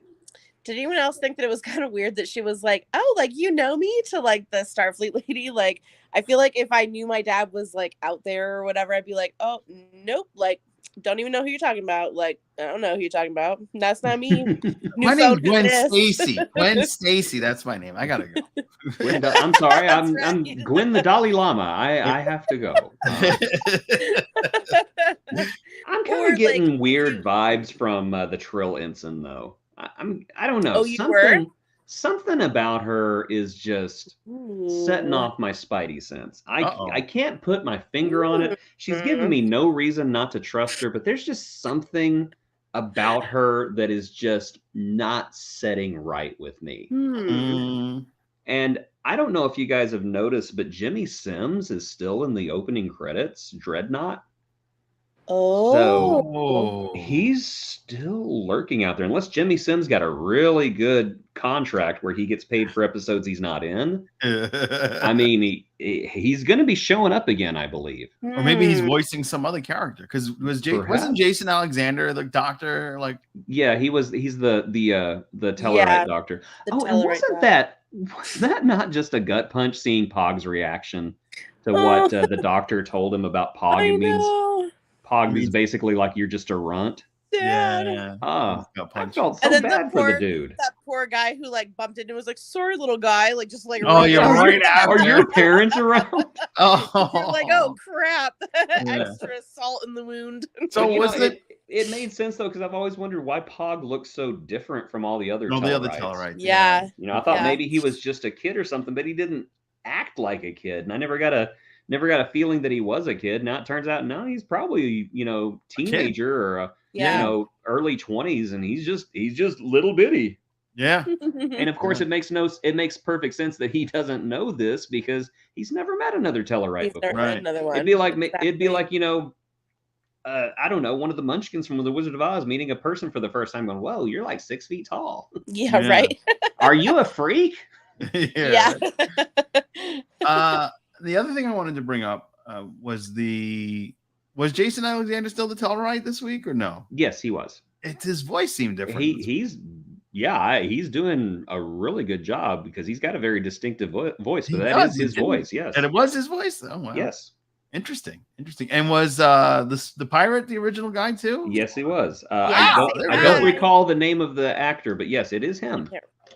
Did anyone else think that it was kind of weird that she was like, "Oh, like you know me," to like the Starfleet lady? Like, I feel like if I knew my dad was like out there or whatever, I'd be like, "Oh, nope, like don't even know who you're talking about. Like, I don't know who you're talking about. That's not me." My name's Gwen Stacy. Gwen Stacy, that's my name. I gotta go. I'm sorry, I'm Gwen the Dalai Lama. I have to go. I'm kind of getting weird vibes from the Trill Ensign, though. I don't know. Oh, something about her is just setting off my spidey sense. I can't put my finger on it. She's given me no reason not to trust her, but there's just something about her that is just not setting right with me. And I don't know if you guys have noticed, but Jimmy Sims is still in the opening credits, Dreadnought. So he's still lurking out there, unless Jimmy Sims got a really good contract where he gets paid for episodes he's not in. I mean, he's going to be showing up again, I believe. Or maybe he's voicing some other character, because wasn't Jason Alexander the doctor? Like, yeah, he's the Tellarite doctor. And was that not just a gut punch seeing Pog's reaction to what the doctor told him about Pog? It means Pog is basically like, you're just a runt. Yeah. I felt so bad for the dude. That poor guy who like bumped into and was like, "Sorry, little guy." Like just like, oh, you're right. Are your parents around? You're like, oh crap! Extra salt in the wound. So it made sense though, because I've always wondered why Pog looks so different from all the other Tellarites. Yeah. I thought maybe he was just a kid or something, but he didn't act like a kid, and I never got a feeling that he was a kid. Now it turns out, no, he's probably teenager or early 20s, and he's just little bitty. Yeah. And of course, it makes perfect sense that he doesn't know this, because he's never met another Tellarite before. Right. Another one. It'd be like I don't know, one of the Munchkins from The Wizard of Oz meeting a person for the first time, going, "Whoa, you're like 6 feet tall." Yeah. Right. Are you a freak? Yeah. The other thing I wanted to bring up was Jason Alexander still the Tellarite this week, or no? Yes, he was. His voice seemed different. He's doing a really good job, because he's got a very distinctive voice. But that is his voice, yes. And it was his voice. Oh wow. Yes. Interesting. And was the pirate the original guy too? Yes, he was. I don't recall the name of the actor, but yes, it is him.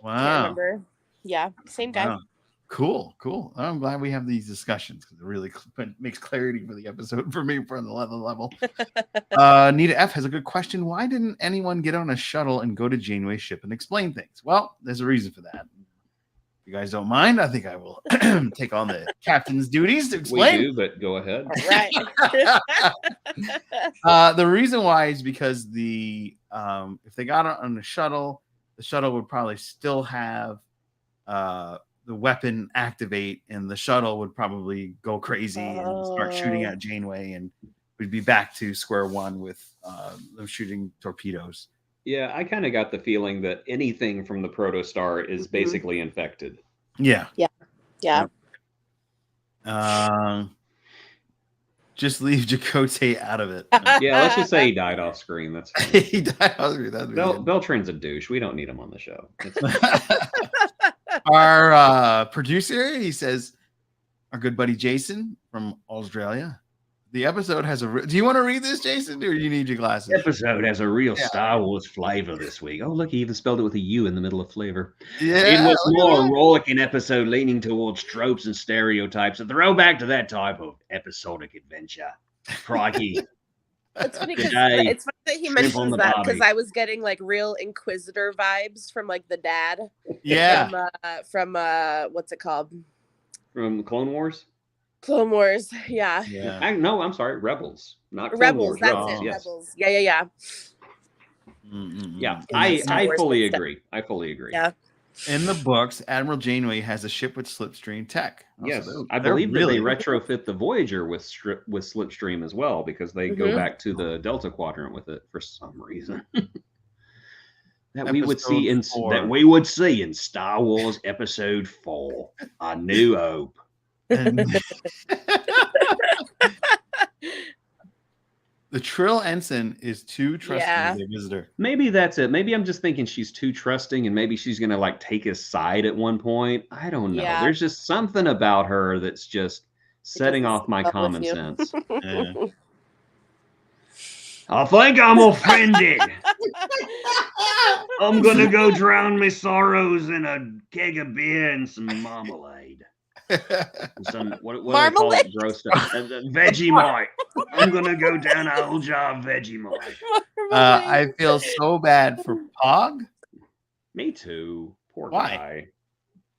Wow. Can't remember. Yeah, same guy. Wow. Cool. I'm glad we have these discussions, because it really makes clarity for the episode for me for the level. Nita F has a good question. Why didn't anyone get on a shuttle and go to Janeway's ship and explain things? Well, there's a reason for that. If you guys don't mind, I think I will take on the captain's duties to explain. We do, but go ahead. All right. The reason why is because if they got on the shuttle would probably still have the weapon activate, and the shuttle would probably go crazy and start shooting at Janeway, and we'd be back to square one with them shooting torpedoes. Yeah, I kind of got the feeling that anything from the protostar is basically infected. Yeah. Yeah. Just leave Chakotay out of it. Yeah, let's just say he died off screen. That's fine. He died. That'd be good. Beltran's a douche. We don't need him on the show. Our producer, he says, our good buddy Jason from Australia. The episode has do you want to read this, Jason, or you need your glasses? The episode has a real Star Wars flavor this week. Oh, look, he even spelled it with a U in the middle of flavor. Yeah, It was more rollicking episode leaning towards tropes and stereotypes, a throwback to that type of episodic adventure. Crikey. It's funny because Today, it's funny that he shrimp on mentions the that barbie. because I was getting like real Inquisitor vibes from like the dad. Yeah. From what's it called? From the Clone Wars? Clone Wars. Yeah. Yeah. No, I'm sorry. Rebels. Not Clone Rebels. Wars. That's Rebels, it. yes. Rebels. Yeah. Yeah, In Star I Wars fully stuff. agree. I fully agree. Yeah. In the books, Admiral Janeway has a ship with slipstream tech. Yes, So I they're believe really that they retrofit the Voyager with Slipstream as well because they go back to the Delta Quadrant with it for some reason. that we would see in Episode 4. That we would see in Star Wars Episode 4, A New Hope. And the Trill Ensign is too trusting of their visitor. Maybe that's it. Maybe I'm just thinking she's too trusting and maybe she's going to like take his side at one point. I don't know. Yeah. There's just something about her that's just setting doesn't off my sit well with common you. sense. Yeah. I think I'm offended. I'm gonna go drown my sorrows in a keg of beer and some marmalade. Some what do they call it? Marmalade? Gross stuff. Vegemite. I'm gonna go down a whole jar of Vegemite. I feel so bad for Pog. Me too. Poor Why? guy.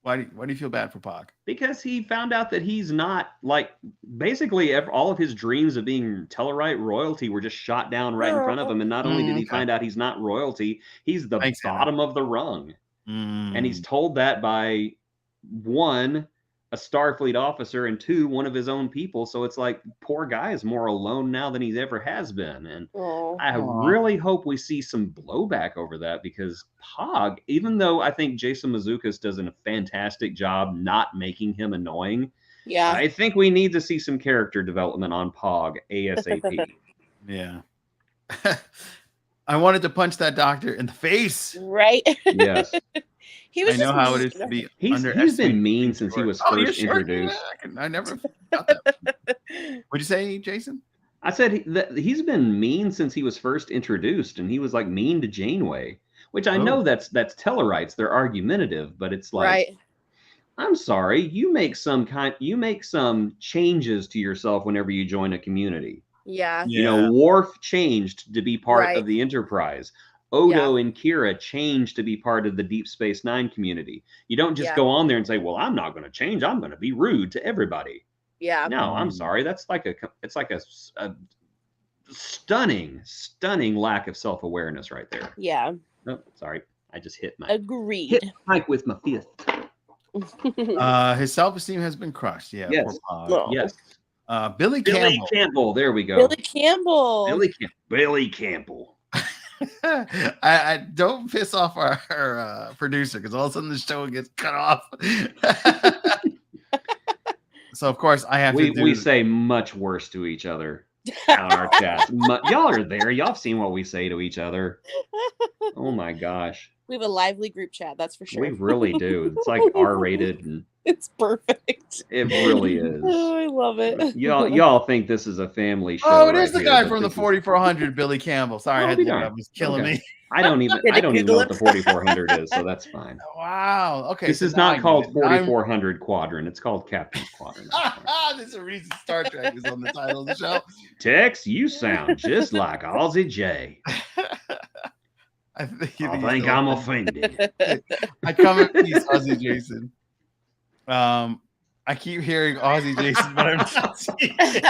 Why do you feel bad for Pog? Because he found out that he's not like basically all of his dreams of being Tellarite royalty were just shot down right in front of him. And not only did he find out he's not royalty, he's the bottom of the rung. And he's told that by one, a Starfleet officer, and two, one of his own people. So it's like poor guy is more alone now than he ever has been. And I really hope we see some blowback over that because Pog, even though I think Jason Mazzuccas does a fantastic job not making him annoying, I think we need to see some character development on Pog ASAP. Yeah. I wanted to punch that doctor in the face. Right? Yes. I know how it is to be He's been mean since he was first introduced. I never got that. What'd you say, Jason? I said he's been mean since he was first introduced, and he was like mean to Janeway, which I know that's Tellarites. They're argumentative, but it's like, I'm sorry, you make some changes to yourself whenever you join a community. Yeah. You know, Worf changed to be part of the Enterprise. Odo and Kira changed to be part of the Deep Space Nine community. You don't just go on there and say, well, I'm not going to change. I'm going to be rude to everybody. Yeah. No, I'm sorry. It's like a stunning lack of self-awareness right there. Yeah. Oh, sorry. I just hit my mic with my fist. His self-esteem has been crushed. Yeah. Yes. Yes. Billy Campbell. There we go. Billy Campbell. Billy Campbell. I don't piss off our producer because all of a sudden the show gets cut off. So of course I have to. We say much worse to each other on our chat. Y'all are there. Y'all have seen what we say to each other. Oh my gosh. We have a lively group chat. That's for sure. We really do. It's like R-rated and it's perfect. It really is. Oh, I love it. Y'all think this is a family show. Oh, it is the guy from the 4400, Billy Campbell. Sorry, that was killing me. I don't even know what the 4400 is, so that's fine. Wow. Okay. This is not called 4400 Quadrant. It's called Captain's Quadrant. There's a reason Star Trek is on the title of the show. Tex, you sound just like Ozzy J. I think I'm offended. I come in peace, Ozzy Jason. I keep hearing Ozzy Jason, but I'm not seeing it.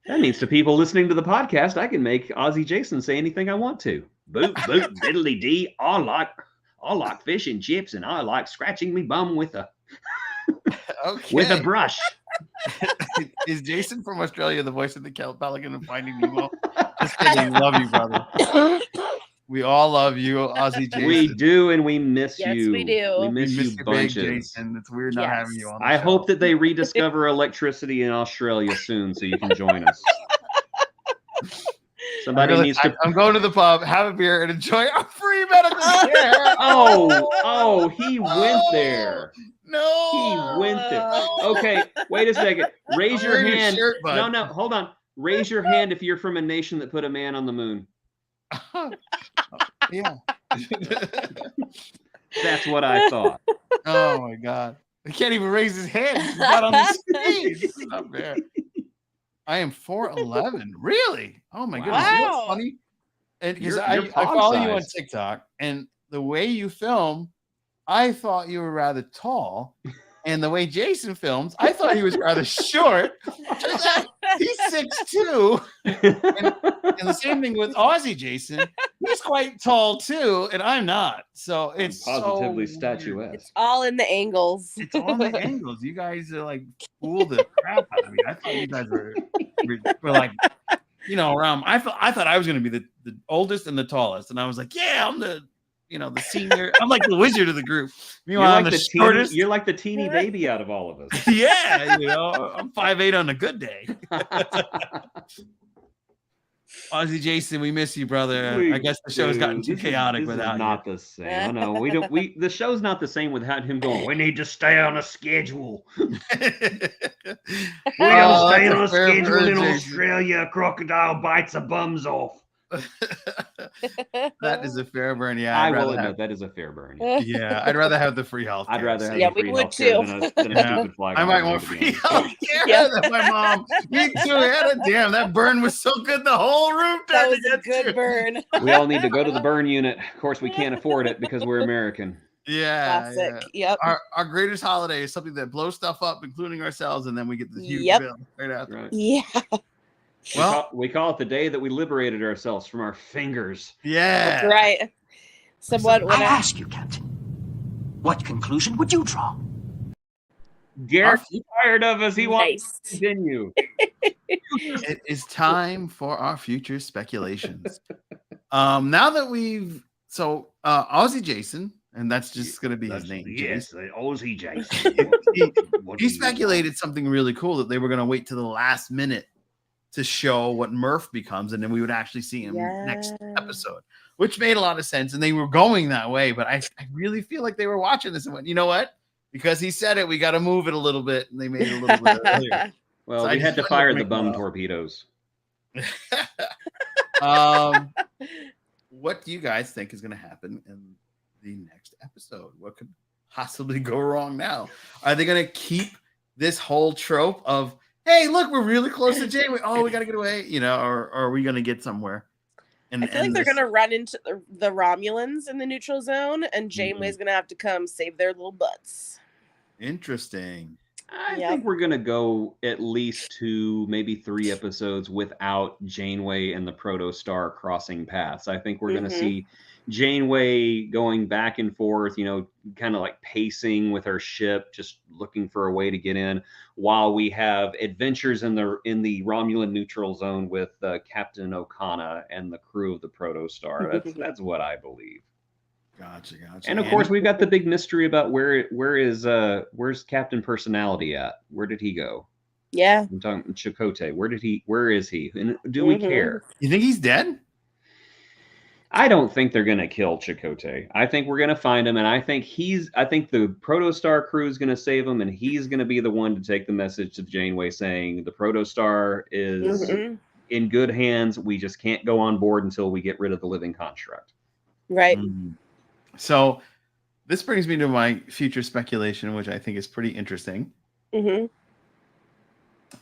That means to people listening to the podcast, I can make Ozzy Jason say anything I want to. Boot, diddly dee. I like fish and chips, and I like scratching me bum with a brush. Is Jason from Australia the voice of the Pelican in Finding Nemo? Just kidding. Love you, brother. We all love you, Ozzy Jason. We do, and we miss Yes, you. we do. We miss you big bunches. Jason. It's weird not having you on the I show. hope that they rediscover electricity in Australia soon, so you can join us. Somebody needs to. I'm going to the pub, have a beer, and enjoy our free medical care. Oh, he went there. No, He went there. Okay, wait a second. Raise your hand. Shirt, bud. No, hold on. Raise your hand if you're from a nation that put a man on the moon. Yeah. That's what I thought. Oh my God. He can't even raise his hand. He's not on the screen. This is not fair. I am 4'11". Really? Oh my goodness. You know what's Wow. funny? And because You're I pog follow you on size. TikTok, and the way you film, I thought you were rather tall. And the way Jason films, I thought he was rather short. Turns out he's 6'2". And the same thing with Aussie Jason. He's quite tall too, and I'm not. So it's positively so statuesque. It's all in the angles. It's on the angles. You guys are like fool the crap out of me. I thought you guys were like, around. I thought I was going to be the oldest and the tallest, and I was like, yeah, I'm the senior. I'm like the wizard of the group. Meanwhile, I'm the shortest. You're like the teeny baby out of all of us. Yeah, I'm 5'8" on a good day. Ozzy Jason, we miss you, brother. I guess the show's gotten too chaotic without you. Not the same. No, we don't. The show's not the same without him going. We need to stay on a schedule. We don't stay on a schedule in Australia. A crocodile bites a bum's off. That is a fair burn. Yeah, I will admit that is a fair burn. Yeah, I'd rather have the free health. I'd rather have Yeah, the we free would healthcare than a stupid flag. I might holiday, want to be free honest. healthcare than my mom. Me too. Damn, that burn was so good. The whole room That turned was to a get good you. burn. We all need to go to the burn unit. Of course, we can't afford it because we're American. Yeah, Classic. yeah. Yep. Our greatest holiday is something that blows stuff up, including ourselves, and then we get the huge Yep. bill right after. Right. Yeah. Well, we call it the day that we liberated ourselves from our fingers. yeah, That's right. Someone when I ask you, Captain, what conclusion would you draw? Garrett's tired of us. He wants Nice. to continue. It is time for our future speculations. Now that we've Aussie Jason, and that's just going to be his name. Yes, Jason. Aussie Jason. He speculated something really cool that they were going to wait to the last minute to show what Murph becomes, and then we would actually see him next episode, which made a lot of sense. And they were going that way, but I really feel like they were watching this and went, you know what? Because he said it, we got to move it a little bit, and they made it a little bit earlier. Well, So we had to fire the bum up. torpedoes. What do you guys think is going to happen in the next episode? What could possibly go wrong now? Are they going to keep this whole trope of, hey, look, we're really close to Janeway. Oh, we got to get away, or are we going to get somewhere? And I feel like they're going to run into the Romulans in the neutral zone, and Janeway's going to have to come save their little butts. Interesting. I think we're going to go at least 2, maybe 3 episodes without Janeway and the Protostar crossing paths. I think we're going to see Janeway going back and forth, kind of like pacing with her ship, just looking for a way to get in, while we have adventures in the Romulan neutral zone with Captain Okana and the crew of the Protostar. That's what I believe. Gotcha. And of course, we've got the big mystery about where's Captain Personality at? Where did he go? Yeah, I'm talking Chakotay. Where is he? And do we care? You think he's dead? I don't think they're gonna kill Chakotay. I think we're gonna find him, and I think the Protostar crew is gonna save him, and he's gonna be the one to take the message to Janeway saying the Protostar is in good hands. We just can't go on board until we get rid of the living construct. right. So this brings me to my future speculation, which I think is pretty interesting.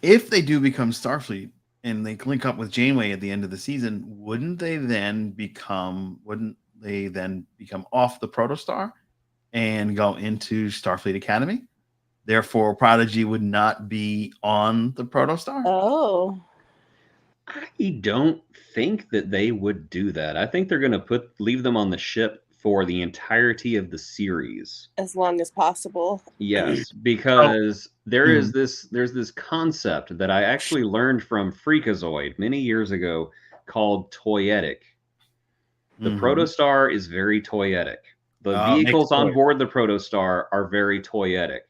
If they do become Starfleet and they link up with Janeway at the end of the season, wouldn't they then become off the Protostar and go into Starfleet Academy? Therefore, Prodigy would not be on the Protostar? Oh. I don't think that they would do that. I think they're going to leave them on the ship for the entirety of the series, As long as possible. Yes, because there's this concept that I actually learned from Freakazoid many years ago called toyetic. The Mhm. Protostar is very toyetic. The Makes vehicles on toy. board the Protostar are very toyetic.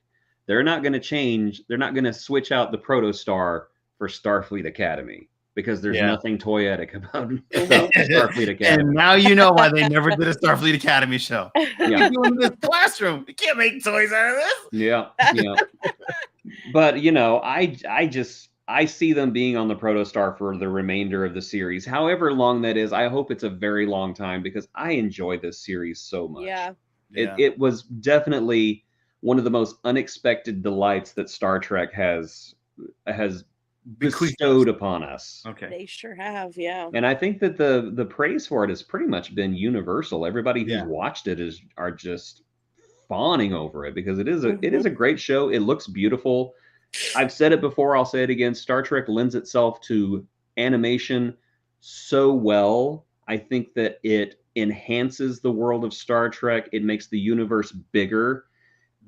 They're not going to change. They're not going to switch out the Protostar for Starfleet Academy because there's Yeah. nothing toyetic about Starfleet Academy. And now you know why they never did a Starfleet Academy show. Yeah. You're doing this classroom. You can't make toys out of this. Yeah, yeah. But you know, I see them being on the Protostar for the remainder of the series, however long that is. I hope it's a very long time because I enjoy this series so much. Yeah. It was definitely one of the most unexpected delights that Star Trek has bestowed upon us. Okay. They sure have, yeah. And I think that the praise for it has pretty much been universal. Everybody who's watched it are just fawning over it because it is a great show. It looks beautiful. I've said it before, I'll say it again. Star Trek lends itself to animation so well. I think that it enhances the world of Star Trek. It makes the universe bigger,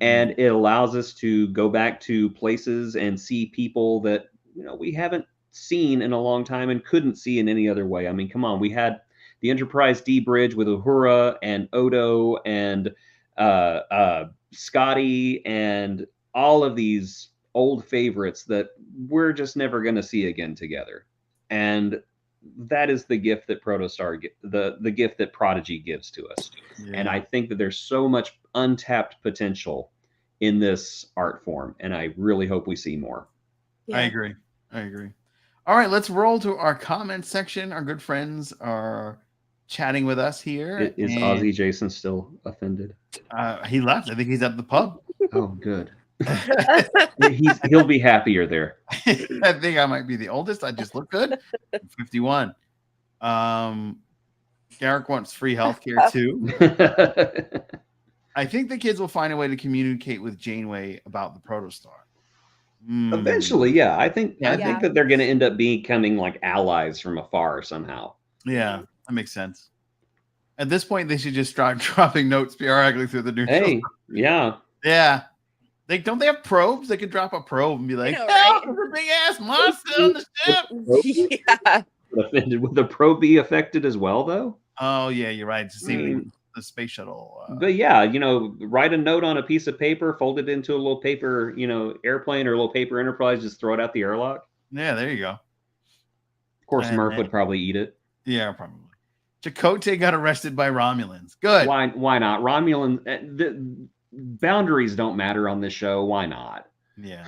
and it allows us to go back to places and see people that, you know, we haven't seen in a long time and couldn't see in any other way. I mean, come on, we had the Enterprise D bridge with Uhura and Odo and Scotty and all of these old favorites that we're just never going to see again together. And that is the gift that Protostar, the gift that Prodigy gives to us. Yeah. And I think that there's so much untapped potential in this art form, and I really hope we see more. Yeah. I agree. All right, let's roll to our comment section. Our good friends are chatting with us here. Is Ozzy Jason still offended? He left. I think he's at the pub. Oh, good. He'll be happier there. I think I might be the oldest. I just look good. I'm 51. Garrick wants free healthcare too. I think the kids will find a way to communicate with Janeway about the Protostar. Eventually, yeah. I think that they're going to end up becoming like allies from afar somehow. Yeah, that makes sense. At this point, they should just start dropping notes periodically through the neutral. Hey, yeah. Don't they have probes? They could drop a probe and be like, know, "Help! There's a big ass monster on the ship." Yeah. Would the probe be affected as well, though? Oh yeah, you're right. It's the same the space shuttle. But yeah, you know, write a note on a piece of paper, fold it into a little paper, you know, airplane or a little paper Enterprise, just throw it out the airlock. Yeah, there you go. Of course, Murph would probably eat it. Yeah, probably. Chakotay got arrested by Romulans. Good. Why not? Romulans. The boundaries don't matter on this show. Why not? Yeah.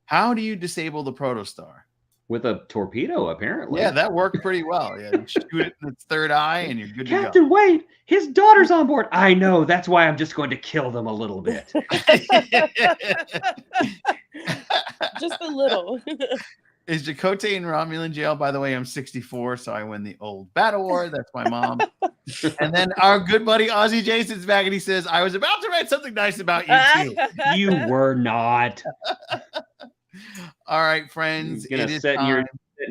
How do you disable the Protostar? With a torpedo, apparently. Yeah, that worked pretty well. Yeah, you shoot it in its third eye, and you're good to go. Captain, wait! His daughter's on board. I know. That's why I'm just going to kill them a little bit. Just a little. Is Chakotay in Romulan jail? By the way, I'm 64, so I win the old battle award. That's my mom. And then our good buddy Ozzy Jason's back, and he says, "I was about to write something nice about you too." You were not. All right, friends. You're gonna sit in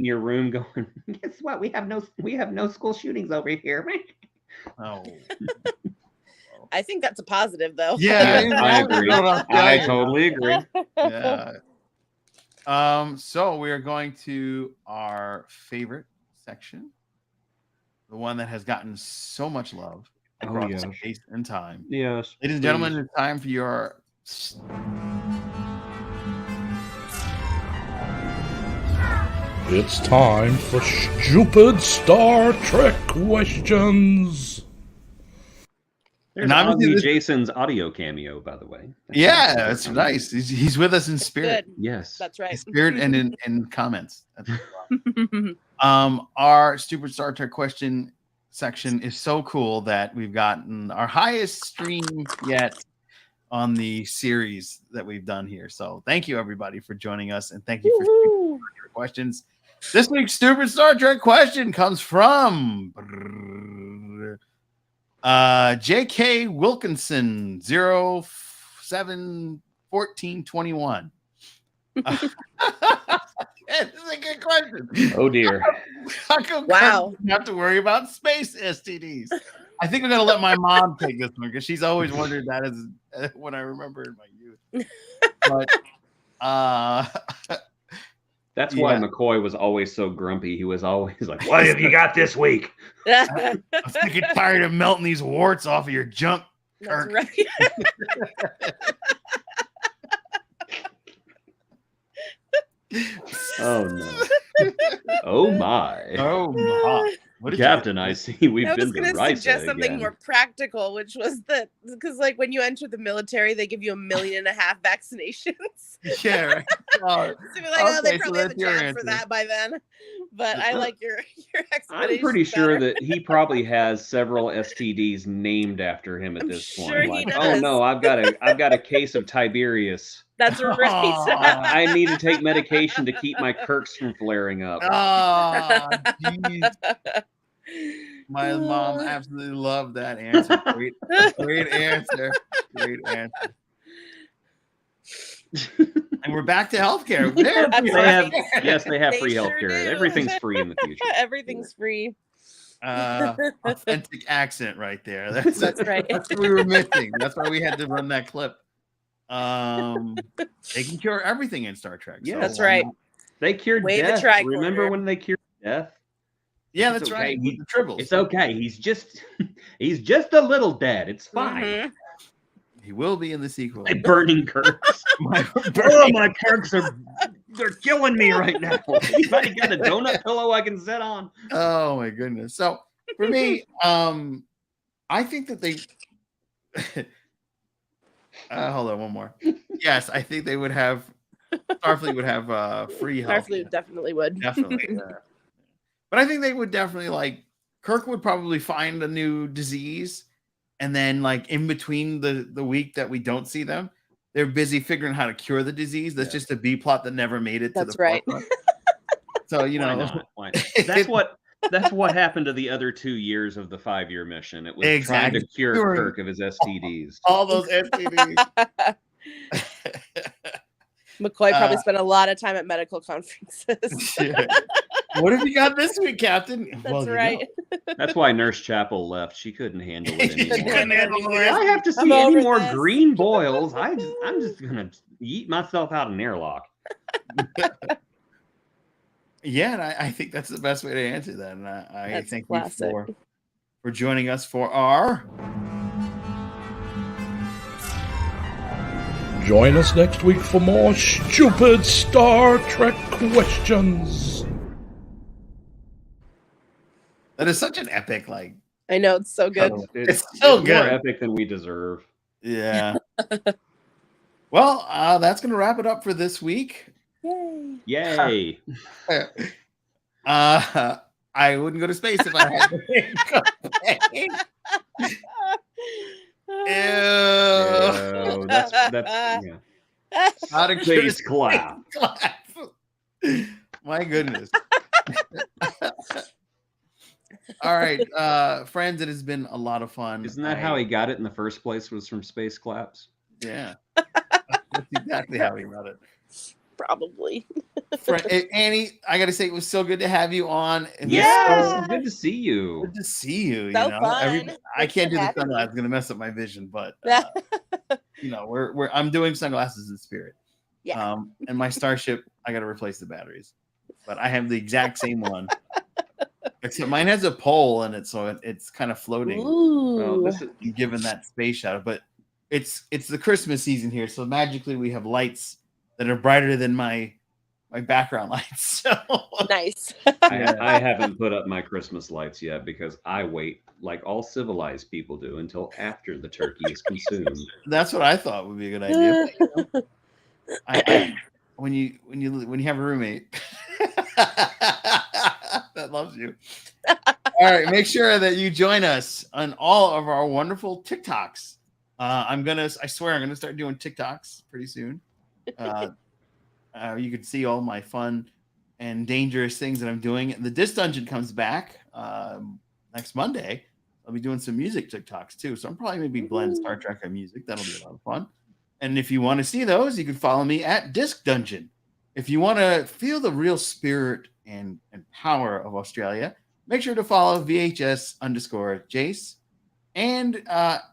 your room going, guess what? We have no school shootings over here. Oh. I think that's a positive, though. Yeah, I agree. I totally agree. Yeah. So we are going to our favorite section, the one that has gotten so much love across space and time. Yes. Ladies and gentlemen, it's time for your It's time for stupid Star Trek questions. There's Ozzy Jason's audio cameo, by the way. That's nice. He's with us in spirit. Good. Yes, that's right. In spirit and in comments. Our stupid Star Trek question section is so cool that we've gotten our highest stream yet on the series that we've done here. So thank you everybody for joining us, and thank you for your questions. This week's stupid Star Trek question comes from J.K. Wilkinson 071421. This is a good question. Oh dear. How come you have to worry about space STDs? I think I'm gonna let my mom take this one because she's always wondered that as when I remember in my youth. But That's why McCoy was always so grumpy. He was always like, "What have you got this week?" I'm sick and tired of melting these warts off of your junk, Kirk. That's right. Oh no! Oh my! Oh my! What did Captain, I see we've I was been going to to Risa suggest something again. more practical, which was that because, like, when you enter the military, they give you 1.5 million vaccinations. Yeah, right. So be like, oh, they Okay, so probably have a that's your jab for answer. that by then. But I like your explanation. I'm pretty sure better. that he probably has several STDs named after him at I'm this sure point. he Like, does. oh no, I've got a case of Tiberius. That's right. I need to take medication to keep my Kirks from flaring up. Oh, jeez. My mom absolutely loved that answer. Great answer. Great answer. And we're back to healthcare. They have They free sure healthcare. do. Everything's free in the future. Everything's free. Authentic accent right there. That's right. That's what we were missing. That's why we had to run that clip. They can cure everything in Star Trek. Yeah, That's right. They cured Wave death. the tricorder. Remember when they cured death? Yeah, It's that's okay. right. With the tribbles. It's okay. He's just a little dead. It's fine. Mhm. He will be in the sequel. My burning Kirks. my Kirks they're killing me right now. Anybody got a donut pillow I can sit on? Oh my goodness. So for me, I think that they hold on one more. Yes, I think they would have Starfleet would have free health. Starfleet definitely would. Definitely. But I think they would definitely Kirk would probably find a new disease, and then in between the week that we don't see them, they're busy figuring out how to cure the disease. That's just a B plot that never made it to That's the right. forefront. So Why not? That's what happened to the other 2 years of the 5-year mission. It was trying to cure Kirk of his STDs. All those STDs. McCoy probably spent a lot of time at medical conferences. What have you got this week, Captain? That's right. That's why Nurse Chapel left. She couldn't handle it Couldn't anymore. handle If I have to see I'm any over more this. green boils, I'm just gonna yeet myself out an airlock. Yeah, and I think that's the best way to answer that. And I That's thank classic. you for joining us for our. Join us next week for more stupid Star Trek questions. That is such an epic, I know, it's so good. It's so More good. epic than we deserve. Yeah. Well, that's gonna wrap it up for this week. Yay. Yay! I wouldn't go to space if I had to. Ew. That's yeah. Not a Space clap. My goodness. All right, friends, it has been a lot of fun. Isn't that how he got it in the first place? Was from space claps? Yeah, that's exactly how he wrote it. Probably. Annie, I got to say, it was so good to have you on. And Yeah, good to see you. good to see you. So you know, fun. I can't do the having me. sunglasses; it's gonna mess up my vision. But I'm doing sunglasses in spirit. Yeah. And my Starship, I got to replace the batteries, but I have the exact same one. Except mine has a pole in it, so it's kind of floating. Ooh. Well, this is Given that space shadow, but it's the Christmas season here, so magically we have lights that are brighter than my background lights. So Nice. I haven't put up my Christmas lights yet because I wait, like all civilized people do, until after the turkey is consumed. that's what I thought would be a good idea. When you have a roommate that loves you. All right, make sure that you join us on all of our wonderful TikToks. I swear I'm gonna start doing TikToks pretty soon. You can see all my fun and dangerous things that I'm doing. The Disc Dungeon comes back next Monday. I'll be doing some music TikToks too. So I'm probably gonna be blend Star Trek and music. That'll be a lot of fun. And if you want to see those, you can follow me at Disc Dungeon. If you want to feel the real spirit and power of Australia, make sure to follow VHS_Jace. And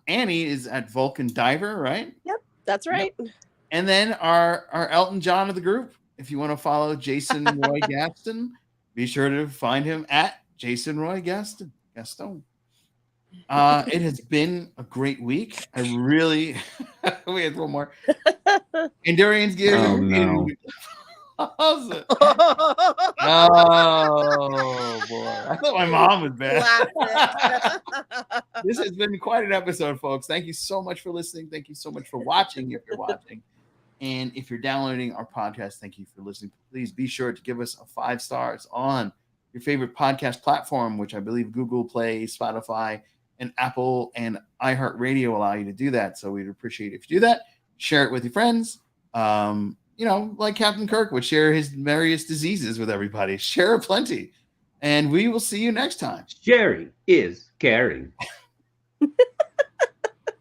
Annie is at Vulcan Diver, right? Yep, that's right. Yep. And then our Elton John of the group, If you want to follow Jason Roy Gaston, be sure to find him at Jason Roy Gaston. It has been a great week. I really we had one more. Endurians give. Oh, no. Oh boy. I thought my mom was bad. This has been quite an episode, folks. Thank you so much for listening. Thank you so much for watching if you're watching. And if you're downloading our podcast, thank you for listening. Please be sure to give us a 5 stars on your favorite podcast platform, which I believe Google Play, Spotify, and Apple and iHeartRadio allow you to do that. So we'd appreciate it if you do that. Share it with your friends. Like Captain Kirk would share his various diseases with everybody. Share plenty. And we will see you next time. Sharing is caring.